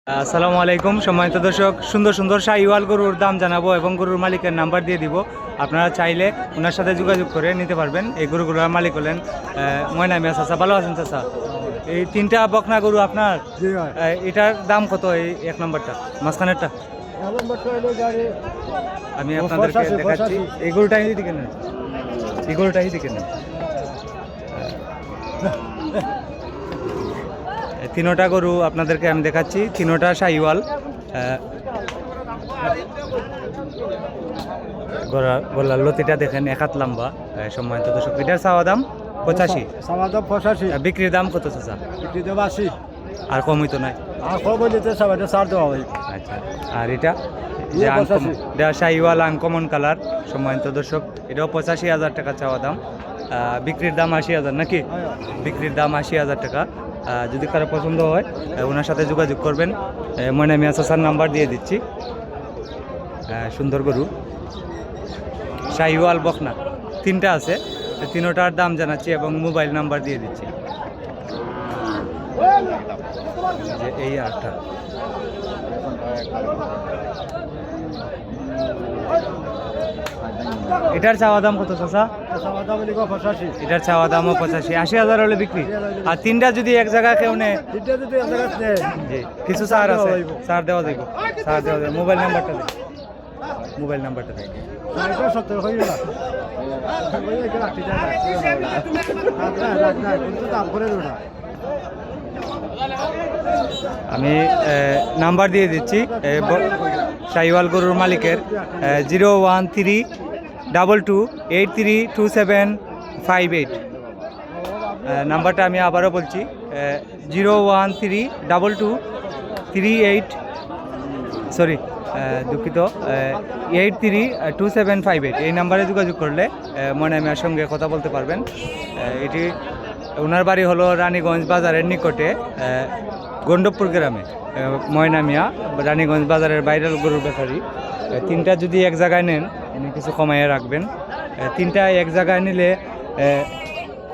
আসসালামু আলাইকুম সম্মানিত দর্শক, সুন্দর সুন্দর শাহিওয়াল গরুর দাম জানাবো এবং গরুর মালিকের নাম্বার দিয়ে দিব। আপনারা চাইলে ওনার সাথে যোগাযোগ করে নিতে পারবেন। এই গরুগুলোর মালিক হলেন ময়না মিয়া চাচা। ভালো আছেন চাচা? এই তিনটা বকনা গরু আপনার? এটার দাম কত? এই এক নম্বরটা, মাঝখানেরটা? আমি আপনাদেরকে দেখাচ্ছি। এই গরুটাই দিকে নেন, এই গরুটাই দিকে নেন। তিনোটা গরু আপনাদেরকে আমি দেখাচ্ছি, তিনোটা শাহিওয়াল। গলার লতিটা দেখেন এক হাত লম্বা। সম্মানিত দর্শক, এটার চাওয়া দাম 85। বিক্রির দাম কত চাচা? আর কম হইতো নাই? আচ্ছা, আর এটা শাহিওয়াল আনকমন কালার, সম্মানিত দর্শক, এটাও 85,000 টাকা চাওয়া দাম। বিক্রির দাম 80,000 নাকি? বিক্রির দাম 80,000 টাকা। যদি কারো পছন্দ হয় ওনার সাথে যোগাযোগ করবেন। ময়না মিয়া চাচার নাম্বার দিয়ে দিচ্ছি। সুন্দর গরু শাহিওয়াল বকনা তিনটা আছে, তিনোটার দাম জানাচ্ছি এবং মোবাইল নাম্বার দিয়ে দিচ্ছি। যে এই আটটা এটার চাওয়া দাম কত চাচা? এটার চাওয়া দামও 85। 80,000 হলে বিক্রি। আর তিনটা যদি এক জায়গায় কেউ নেয়, জি কিছু ছাড় আছে, ছাড় দেওয়া যাবে, ছাড় দেওয়া যাবে। মোবাইল নাম্বারটা দেয়, মোবাইল নাম্বারটা দেয়। আমি নাম্বার দিয়ে দিচ্ছি শাহিওয়াল গরুর মালিকের, 01322832758। নাম্বারটা আমি আবারও বলছি, 832758। এই নাম্বারে যোগাযোগ করলে ময়না মিয়ার সঙ্গে কথা বলতে পারবেন। এটি ওনার বাড়ি হলো রানীগঞ্জ বাজারের নিকটে, গন্ডবপুর গ্রামে। ময়না মিয়া রানীগঞ্জ বাজারের ভাইরাল গরুর ব্যাপারী। তিনটা যদি এক জায়গায় নেন উনি কিছু কমাইয়ে রাখবেন। তিনটা এক জায়গায় নিলে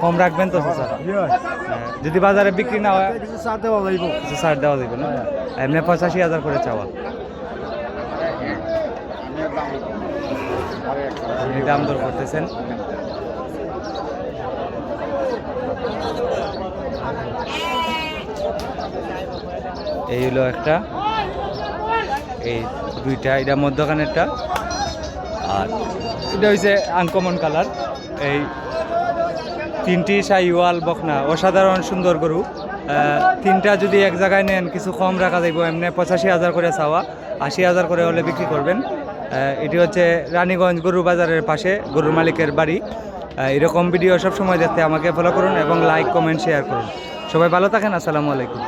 কম রাখবেন তো স্যার? যদি বাজারে বিক্রি না হয় কিছু ছাড় দেওয়া যাইব না? এমনি 85,000 করে চাওয়া। দাম দর করতেছেন। এই হলো একটা, এই দুইটা, এটা মধ্যখানেরটা, আর এটা হচ্ছে আনকমন কালার। এই তিনটি শাহিওয়াল বকনা, অসাধারণ সুন্দর গরু। তিনটা যদি এক জায়গায় নেন কিছু কম রাখা যাইব। এমনি 85,000 করে চাওয়া, 80,000 করে হলে বিক্রি করবেন। এটি হচ্ছে রানীগঞ্জ গরু বাজারের পাশে গরুর মালিকের বাড়ি। এরকম ভিডিও সব সময় দেখতে আমাকে ফলো করুন এবং লাইক কমেন্ট শেয়ার করুন। সবাই ভালো থাকেন। আসসালামু আলাইকুম।